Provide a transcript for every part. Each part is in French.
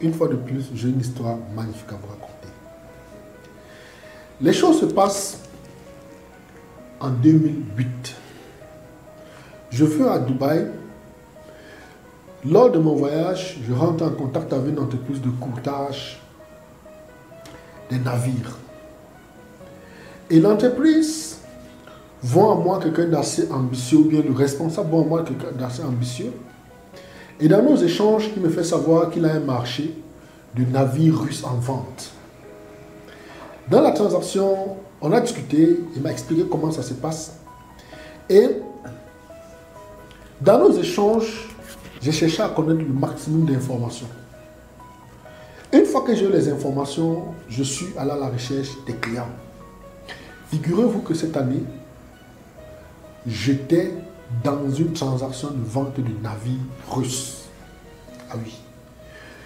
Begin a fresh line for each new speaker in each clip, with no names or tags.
une fois de plus, j'ai une histoire magnifique à vous raconter. Les choses se passent en 2008. Je vais à Dubaï. Lors de mon voyage, je rentre en contact avec une entreprise de courtage des navires. Et l'entreprise voit en moi quelqu'un d'assez ambitieux, ou bien le responsable voit en moi quelqu'un d'assez ambitieux. Et dans nos échanges, il me fait savoir qu'il a un marché de navires russes en vente. Dans la transaction, on a discuté, il m'a expliqué comment ça se passe. Et dans nos échanges, j'ai cherché à connaître le maximum d'informations. Une fois que j'ai eu les informations, je suis allé à la recherche des clients. Figurez-vous que cette année, j'étais dans une transaction de vente de navires russes. Ah oui.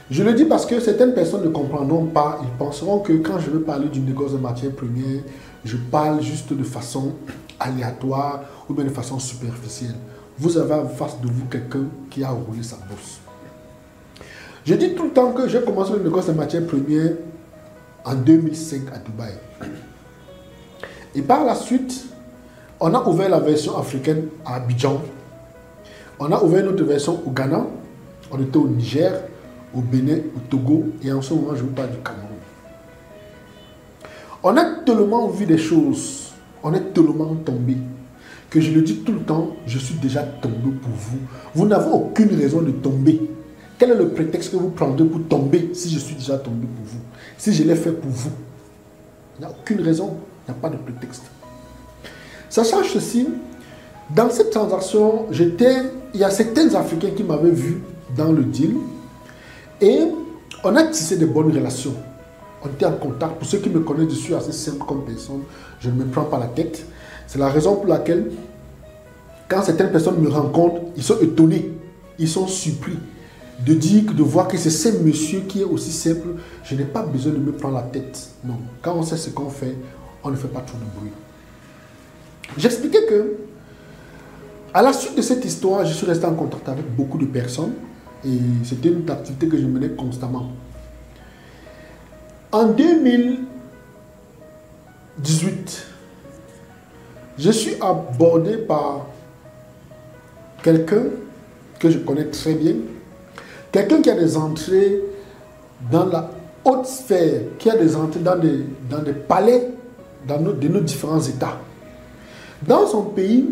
Je le dis parce que certaines personnes ne comprendront pas. Ils penseront que quand je veux parler du négoce de matières premières, je parle juste de façon aléatoire ou bien de façon superficielle. Vous avez en face de vous quelqu'un qui a roulé sa bourse. Je dis tout le temps que j'ai commencé le négoce de matières premières en 2005 à Dubaï. Et par la suite, on a ouvert la version africaine à Abidjan. On a ouvert une autre version au Ghana. On était au Niger, au Bénin, au Togo. Et en ce moment, je vous parle du Cameroun. On a tellement vu des choses. On est tellement tombé. Que je le dis tout le temps, je suis déjà tombé pour vous. Vous n'avez aucune raison de tomber. Quel est le prétexte que vous prendrez pour tomber si je suis déjà tombé pour vous? Si je l'ai fait pour vous? Il n'y a aucune raison. Il n'y a pas de prétexte. Sachant ceci, dans cette transaction, il y a certains Africains qui m'avaient vu dans le deal et on a tissé de bonnes relations. On était en contact. Pour ceux qui me connaissent, je suis assez simple comme personne. Je ne me prends pas la tête. C'est la raison pour laquelle, quand certaines personnes me rencontrent, ils sont étonnés, ils sont surpris de voir que c'est ce monsieur qui est aussi simple. Je n'ai pas besoin de me prendre la tête. Non, quand on sait ce qu'on fait, on ne fait pas trop de bruit. J'expliquais que, à la suite de cette histoire, je suis resté en contact avec beaucoup de personnes et c'était une activité que je menais constamment. En 2018, je suis abordé par quelqu'un que je connais très bien, quelqu'un qui a des entrées dans la haute sphère, qui a des entrées dans des palais de nos différents États. Dans son pays,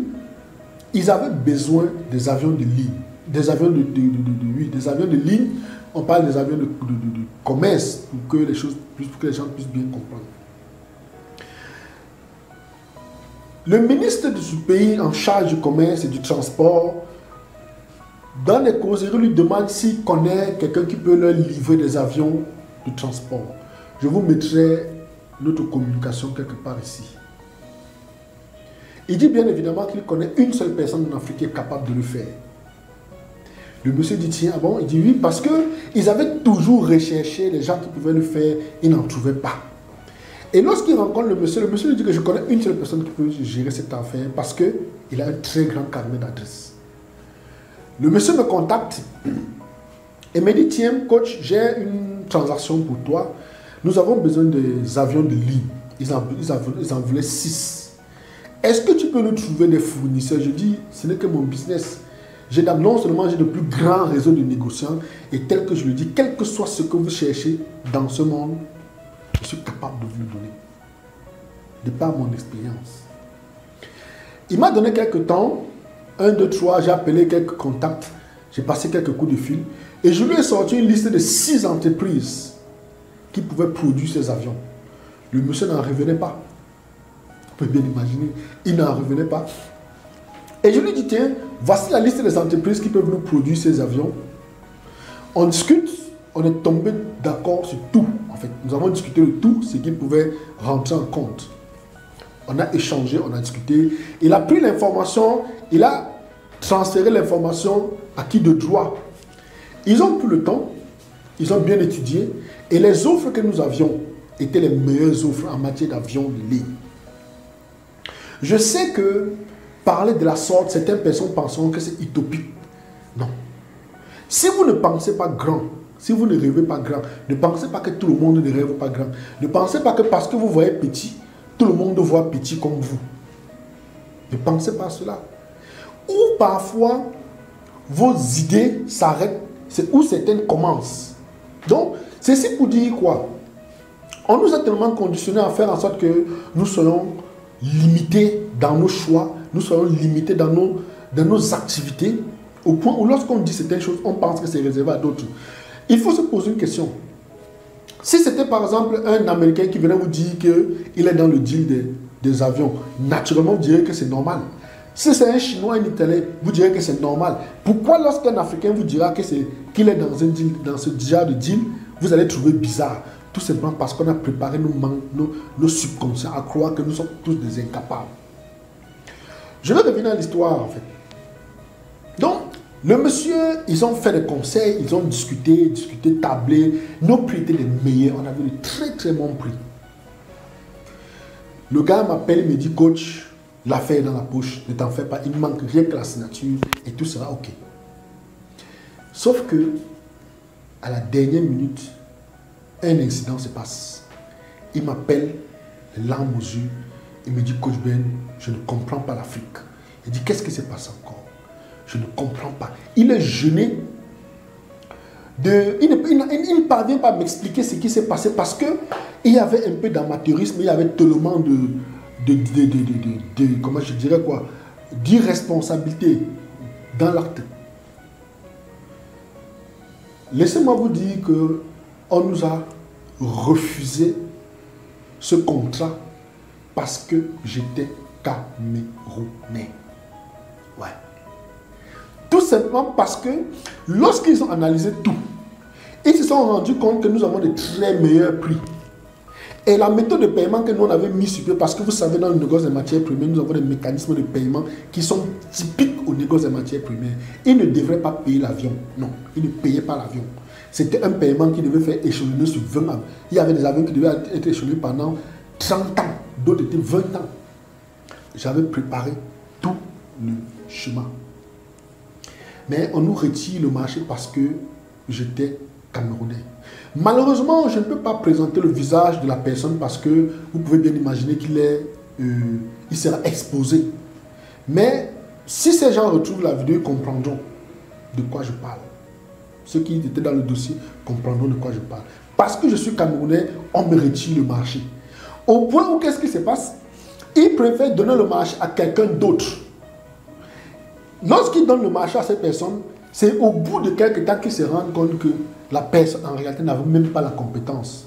ils avaient besoin des avions de ligne. Des avions des avions de ligne, on parle des avions de commerce, pour que les gens puissent bien comprendre. Le ministre de ce pays en charge du commerce et du transport, dans les causeries, lui demande s'il connaît quelqu'un qui peut leur livrer des avions de transport. Je vous mettrai notre communication quelque part ici. Il dit bien évidemment qu'il connaît une seule personne en Afrique qui est capable de le faire. Le monsieur dit, tiens, ah bon? Il dit oui, parce qu'ils avaient toujours recherché les gens qui pouvaient le faire, ils n'en trouvaient pas. Et lorsqu'il rencontre le monsieur lui dit que je connais une seule personne qui peut gérer cette affaire parce qu'il a un très grand carnet d'adresses. Le monsieur me contacte et me dit, tiens, coach, j'ai une transaction pour toi. Nous avons besoin des avions de ligne. Ils en voulaient 6. Est-ce que tu peux nous trouver des fournisseurs? Je dis, ce n'est que mon business. Non seulement j'ai le plus grand réseau de négociants, et tel que je le dis, quel que soit ce que vous cherchez dans ce monde, je suis capable de vous le donner. De par mon expérience. Il m'a donné quelques temps, 1, 2, 3, j'ai appelé quelques contacts, j'ai passé quelques coups de fil, et je lui ai sorti une liste de 6 entreprises qui pouvaient produire ces avions. Le monsieur n'en revenait pas. Vous pouvez bien imaginer, il n'en revenait pas. Et je lui dis, tiens, voici la liste des entreprises qui peuvent nous produire ces avions. On discute, on est tombé d'accord sur tout. En fait, nous avons discuté de tout ce qui pouvait rentrer en compte. On a échangé, on a discuté. Il a pris l'information, il a transféré l'information à qui de droit. Ils ont pris le temps, ils ont bien étudié, et les offres que nous avions étaient les meilleures offres en matière d'avions de ligne. Je sais que parler de la sorte, certaines personnes penseront que c'est utopique. Non. Si vous ne pensez pas grand, Si vous ne rêvez pas grand, ne pensez pas que tout le monde ne rêve pas grand. Ne pensez pas que parce que vous voyez petit, tout le monde voit petit comme vous. Ne pensez pas à cela. Ou parfois, vos idées s'arrêtent, c'est où certaines commencent. Donc, ceci pour dire quoi? On nous a tellement conditionnés à faire en sorte que nous soyons limités dans nos choix, nous soyons limités dans nos activités, au point où lorsqu'on dit certaines choses, on pense que c'est réservé à d'autres. Il faut se poser une question. Si c'était par exemple un Américain qui venait vous dire qu'il est dans le deal des avions, naturellement vous direz que c'est normal. Si c'est un Chinois, un Italien, vous direz que c'est normal. Pourquoi lorsqu'un Africain vous dira qu'il est dans un deal, dans ce genre de deal, vous allez trouver bizarre? Tout simplement parce qu'on a préparé nos subconscients à croire que nous sommes tous des incapables. Je vais revenir à l'histoire en fait. Donc, le monsieur, ils ont fait des conseils, ils ont discuté, tablé. Nos prix étaient les meilleurs. On avait de très très bons prix. Le gars m'appelle, il me dit, coach, l'affaire est dans la poche, ne t'en fais pas, il ne manque rien que la signature et tout sera ok. Sauf que, à la dernière minute, un incident se passe. Il m'appelle, les larmes aux yeux, il me dit, coach Ben, je ne comprends pas l'Afrique. Il dit, qu'est-ce qui se passe encore? Je ne comprends pas. Il est gêné. Il ne parvient pas à m'expliquer ce qui s'est passé parce qu'il y avait un peu d'amateurisme, il y avait tellement comment je dirais quoi, d'irresponsabilité dans l'acte. Laissez-moi vous dire qu'on nous a refusé ce contrat parce que j'étais Camerounais. Ouais. Tout simplement parce que lorsqu'ils ont analysé tout, ils se sont rendus compte que nous avons de très meilleurs prix. Et la méthode de paiement que nous on avait mis sur pied, parce que vous savez, dans le négoce des matières premières, nous avons des mécanismes de paiement qui sont typiques au négoce des matières premières. Ils ne devraient pas payer l'avion. Non, ils ne payaient pas l'avion. C'était un paiement qui devait faire échelonner sur 20 ans. Il y avait des avions qui devaient être échelonnés pendant 30 ans, d'autres étaient 20 ans. J'avais préparé tout le chemin. Mais on nous retire le marché parce que j'étais Camerounais. Malheureusement, je ne peux pas présenter le visage de la personne parce que vous pouvez bien imaginer il sera exposé. Mais si ces gens retrouvent la vidéo, ils comprendront de quoi je parle. Ceux qui étaient dans le dossier comprendront de quoi je parle. Parce que je suis Camerounais, on me retire le marché. Au point où qu'est-ce qui se passe? Ils préfèrent donner le marché à quelqu'un d'autre. Lorsqu'ils donnent le marché à cette personne, c'est au bout de quelques temps qu'ils se rendent compte que la personne, en réalité, n'avait même pas la compétence.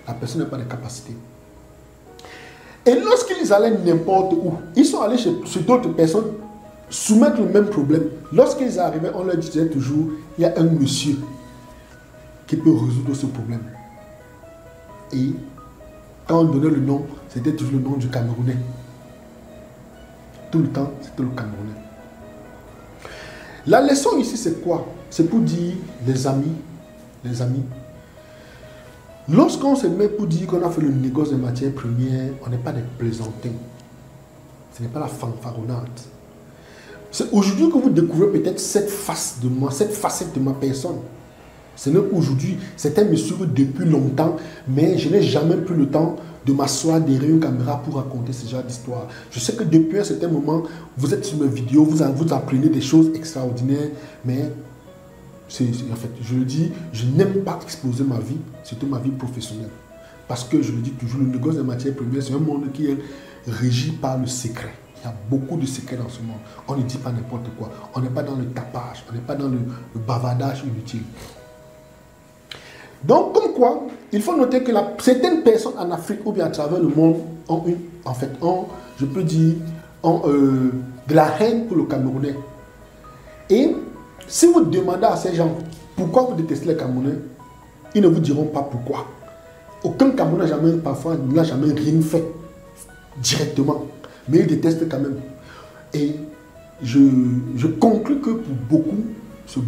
La personne n'a pas de capacité. Et lorsqu'ils allaient n'importe où, ils sont allés chez d'autres personnes soumettre le même problème. Lorsqu'ils arrivaient, on leur disait toujours, il y a un monsieur qui peut résoudre ce problème. Et quand on donnait le nom, c'était toujours le nom du Camerounais. Tout le temps, c'était le Camerounais. La leçon ici, c'est quoi? C'est pour dire, les amis, lorsqu'on se met pour dire qu'on a fait le négoce des matières premières, on n'est pas des plaisantins. Ce n'est pas la fanfaronnade. C'est aujourd'hui que vous découvrez peut-être cette face de moi, cette facette de ma personne. Ce n'est qu'aujourd'hui, certains me suivent depuis longtemps, mais je n'ai jamais pris le temps de m'asseoir derrière une caméra pour raconter ce genre d'histoire. Je sais que depuis un certain moment, vous êtes sur mes vidéos, vous apprenez des choses extraordinaires, mais en fait, je le dis, je n'aime pas exposer ma vie, surtout ma vie professionnelle. Parce que je le dis toujours, le négoce des matières premières, c'est un monde qui est régi par le secret. Il y a beaucoup de secrets dans ce monde. On ne dit pas n'importe quoi. On n'est pas dans le tapage, on n'est pas dans le bavardage inutile. Donc, comme quoi, il faut noter que certaines personnes en Afrique ou bien à travers le monde ont je peux dire, de la haine pour le Camerounais. Et si vous demandez à ces gens pourquoi vous détestez les Camerounais, ils ne vous diront pas pourquoi. Aucun Camerounais n'a jamais rien fait directement, mais ils détestent quand même. Et je conclus que pour beaucoup, c'est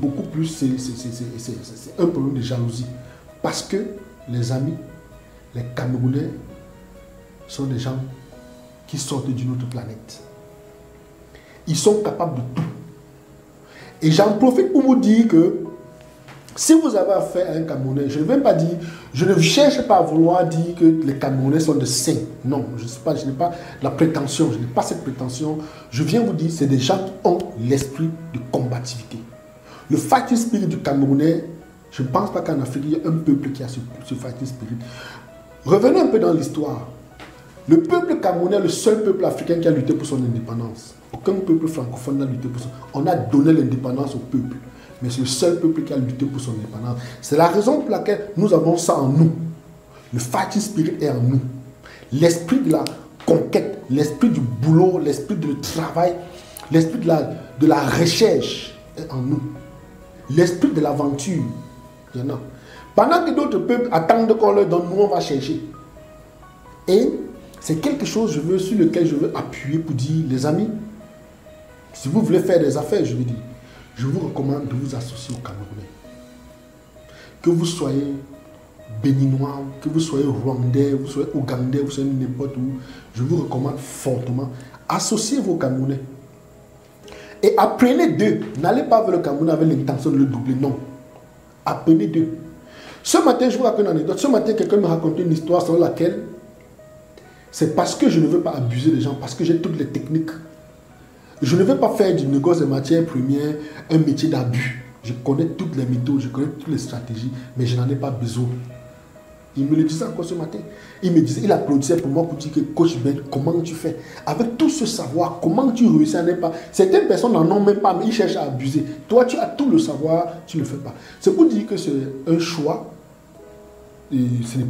un problème de jalousie. Parce que, les amis, les Camerounais sont des gens qui sortent d'une autre planète. Ils sont capables de tout. Et j'en profite pour vous dire que Si vous avez affaire à un Camerounais, je ne vais pas dire, je ne cherche pas à vouloir dire que les Camerounais sont de saints. Non, je n'ai pas la prétention, je n'ai pas cette prétention. Je viens vous dire, c'est des gens qui ont l'esprit de combativité. Le fighting spirit du Camerounais, je ne pense pas qu'en Afrique, il y a un peuple qui a ce fighting spirit. Revenons un peu dans l'histoire. Le peuple camerounais est le seul peuple africain qui a lutté pour son indépendance. Aucun peuple francophone n'a lutté pour son... On a donné l'indépendance au peuple. Mais c'est le seul peuple qui a lutté pour son indépendance. C'est la raison pour laquelle nous avons ça en nous. Le fighting spirit est en nous. L'esprit de la conquête, l'esprit du boulot, l'esprit du travail, l'esprit de la recherche est en nous. L'esprit de l'aventure, il y en a. Pendant que d'autres peuples attendent qu'on leur donne, nous on va chercher. Et c'est quelque chose sur lequel je veux appuyer pour dire, les amis, si vous voulez faire des affaires, je veux dire, je vous recommande de vous associer aux Camerounais. Que vous soyez béninois, que vous soyez rwandais, vous soyez ougandais, vous soyez n'importe où, je vous recommande fortement, associez-vous aux Camerounais. Et apprenez d'eux. N'allez pas vers le Cameroun avec l'intention de le doubler, non. Apprenez d'eux. Ce matin, je vous raconte une anecdote. Ce matin, quelqu'un me racontait une histoire sur laquelle c'est parce que je ne veux pas abuser les gens, parce que j'ai toutes les techniques. Je ne veux pas faire du négoce de matières premières un métier d'abus. Je connais toutes les méthodes, je connais toutes les stratégies, mais je n'en ai pas besoin. Il me le disait encore ce matin. Il me disait, il applaudissait pour moi pour dire que Coach Ben, comment tu fais? Avec tout ce savoir, comment tu réussis à ne pas... Certaines personnes n'en ont même pas, mais ils cherchent à abuser. Toi, tu as tout le savoir, tu ne le fais pas. C'est pour dire que c'est un choix. Et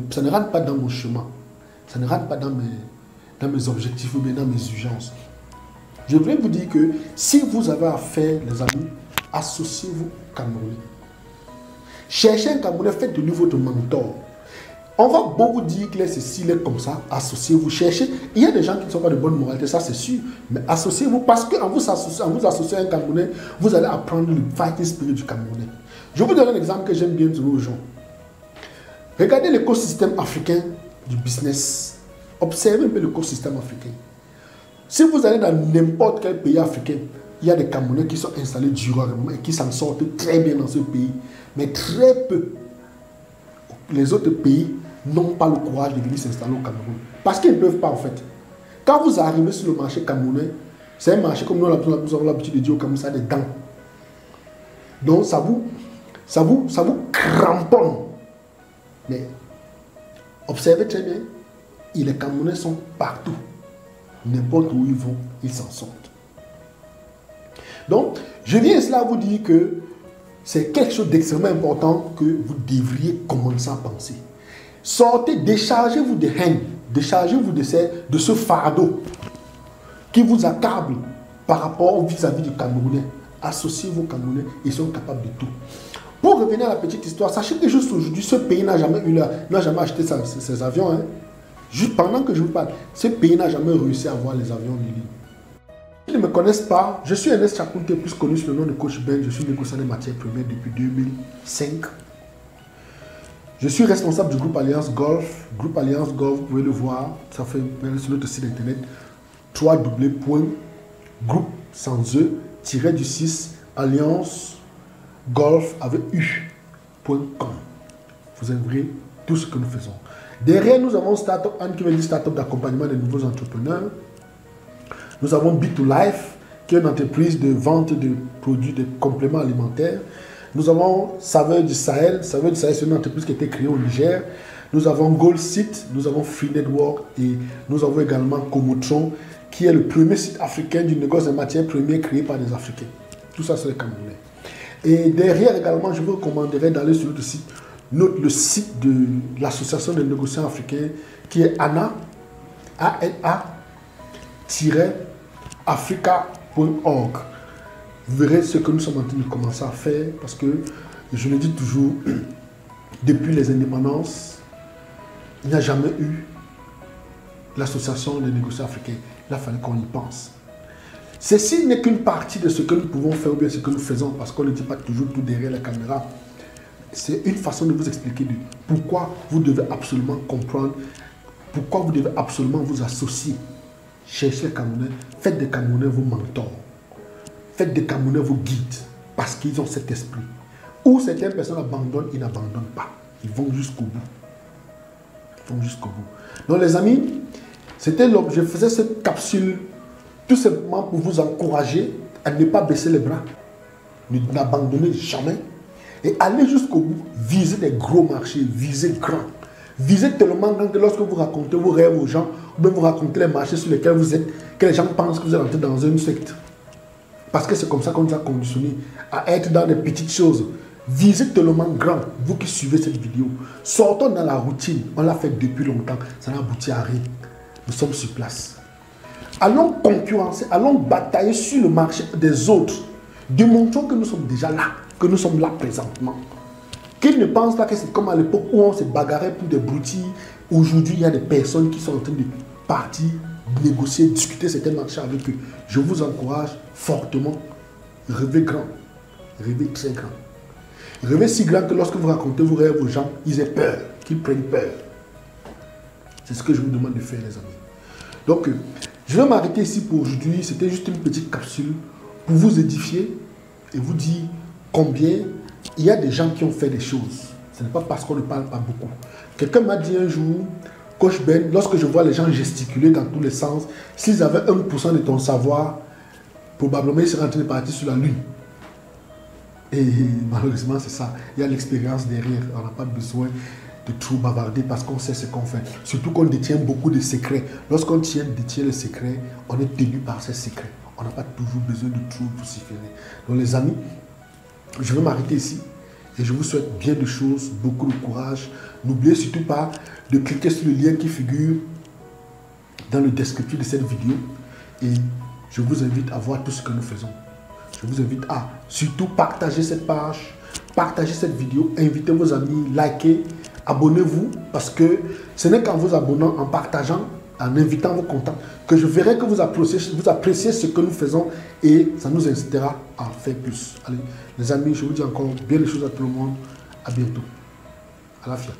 ça ne rentre pas dans mon chemin. Ça ne rentre pas dans mes objectifs ou bien dans mes urgences. Je voulais vous dire que si vous avez affaire, les amis, associez-vous au Camerounais. Cherchez un Camerounais, faites de lui votre mentor. On va beaucoup dire qu'il est ceci, il est comme ça. Associez-vous, cherchez. Il y a des gens qui ne sont pas de bonne moralité, ça c'est sûr. Mais associez-vous parce qu'en vous associant à un Camerounais, vous allez apprendre le fighting spirit du Camerounais. Je vous donne un exemple que j'aime bien dire aux gens. Regardez l'écosystème africain du business. Observez un peu l'écosystème africain. Si vous allez dans n'importe quel pays africain, il y a des Camerounais qui sont installés durablement et qui s'en sortent très bien dans ce pays. Mais très peu. Les autres pays n'ont pas le courage de venir s'installer au Cameroun. Parce qu'ils ne peuvent pas en fait. Quand vous arrivez sur le marché camerounais, c'est un marché comme nous avons l'habitude de dire au Cameroun, ça a des dents. Donc ça vous cramponne. Mais observez très bien, les Camerounais sont partout. N'importe où ils vont, ils s'en sortent. Donc, je viens cela vous dire que c'est quelque chose d'extrêmement important que vous devriez commencer à penser. Sortez, déchargez-vous de haine, déchargez-vous de ce fardeau qui vous accable par rapport vis-à-vis du Camerounais. Associez-vous aux Camerounais, ils sont capables de tout. Pour revenir à la petite histoire, sachez que juste aujourd'hui, ce pays n'a jamais acheté ses avions. Hein. Juste pendant que je vous parle, ce pays n'a jamais réussi à avoir les avions de ligne. Ils ne me connaissent pas, je suis Ernest Chakunte, plus connu sous le nom de Coach Ben, je suis négociant des matières premières depuis 2005. Je suis responsable du groupe Alliance Golf. Groupe Alliance Golf, vous pouvez le voir, ça fait sur notre site internet www.groupe sans e-du6 alliance golf avec u.com. Vous aimerez tout ce que nous faisons. Derrière, nous avons Startup Anne qui veut dire Startup d'accompagnement des nouveaux entrepreneurs. Nous avons Bit2Life, qui est une entreprise de vente de produits, de compléments alimentaires. Nous avons Saveur du Sahel. Saveur du Sahel, c'est une entreprise qui a été créée au Niger. Nous avons Gold Site, nous avons Free Network et nous avons également Comotron, qui est le premier site africain du négoce de matières premières créé par des Africains. Tout ça, c'est les Camerounais. Et derrière également, je vous recommanderais d'aller sur notre site, le site de l'association des négociants africains, qui est ANA, ANA-africa.org. Vous verrez ce que nous sommes en train de commencer à faire, parce que, je le dis toujours, depuis les indépendances, il n'y a jamais eu l'association des négociants africains. Il a fallu qu'on y pense. Ceci n'est qu'une partie de ce que nous pouvons faire ou bien ce que nous faisons, parce qu'on ne dit pas toujours tout derrière la caméra. C'est une façon de vous expliquer pourquoi vous devez absolument comprendre, pourquoi vous devez absolument vous associer. Cherchez les Camerounais, faites des Camerounais vos mentors, faites des Camerounais vos guides, parce qu'ils ont cet esprit. Où certaines personnes abandonnent, ils n'abandonnent pas. Ils vont jusqu'au bout. Ils vont jusqu'au bout. Donc les amis, c'était l'objet. Je faisais cette capsule tout simplement pour vous encourager à ne pas baisser les bras. N'abandonnez jamais. Et allez jusqu'au bout. Visez des gros marchés. Visez grand. Visez tellement grand que lorsque vous racontez vos rêves aux gens, ou bien vous racontez les marchés sur lesquels vous êtes, que les gens pensent que vous êtes entré dans une secte. Parce que c'est comme ça qu'on nous a conditionnés à être dans des petites choses. Visez tellement grand, vous qui suivez cette vidéo. Sortons dans la routine. On l'a fait depuis longtemps. Ça n'a abouti à rien. Nous sommes sur place. Allons concurrencer, allons batailler sur le marché des autres. Démontrons que nous sommes déjà là, que nous sommes là présentement. Qu'ils ne pensent pas que c'est comme à l'époque où on se bagarrait pour des broutilles. Aujourd'hui, il y a des personnes qui sont en train de partir, négocier, discuter certains marchés avec eux. Je vous encourage fortement. Rêvez grand. Rêvez très grand. Rêvez si grand que lorsque vous racontez vos rêves aux gens, ils aient peur, qu'ils prennent peur. C'est ce que je vous demande de faire, les amis. Donc, je vais m'arrêter ici pour aujourd'hui. C'était juste une petite capsule pour vous édifier et vous dire combien il y a des gens qui ont fait des choses. Ce n'est pas parce qu'on ne parle pas beaucoup. Quelqu'un m'a dit un jour, Coach Ben, lorsque je vois les gens gesticuler dans tous les sens, s'ils avaient 1% de ton savoir, probablement ils seraient en train de partir sur la lune. Et malheureusement, c'est ça. Il y a l'expérience derrière. On n'a pas besoin de trop bavarder parce qu'on sait ce qu'on fait. Surtout qu'on détient beaucoup de secrets. Lorsqu'on détient les secrets, on est tenu par ces secrets. On n'a pas toujours besoin de trop vociférer. Donc les amis, je vais m'arrêter ici. Et je vous souhaite bien de choses, beaucoup de courage. N'oubliez surtout pas de cliquer sur le lien qui figure dans le descriptif de cette vidéo. Et je vous invite à voir tout ce que nous faisons. Je vous invite à surtout partager cette page, partager cette vidéo, invitez vos amis, likez, abonnez-vous. Parce que ce n'est qu'en vous abonnant, en partageant, en invitant vos contacts, que je verrai que vous appréciez ce que nous faisons et ça nous incitera à faire plus. Allez, les amis, je vous dis encore bien les choses à tout le monde. À bientôt. À la fière.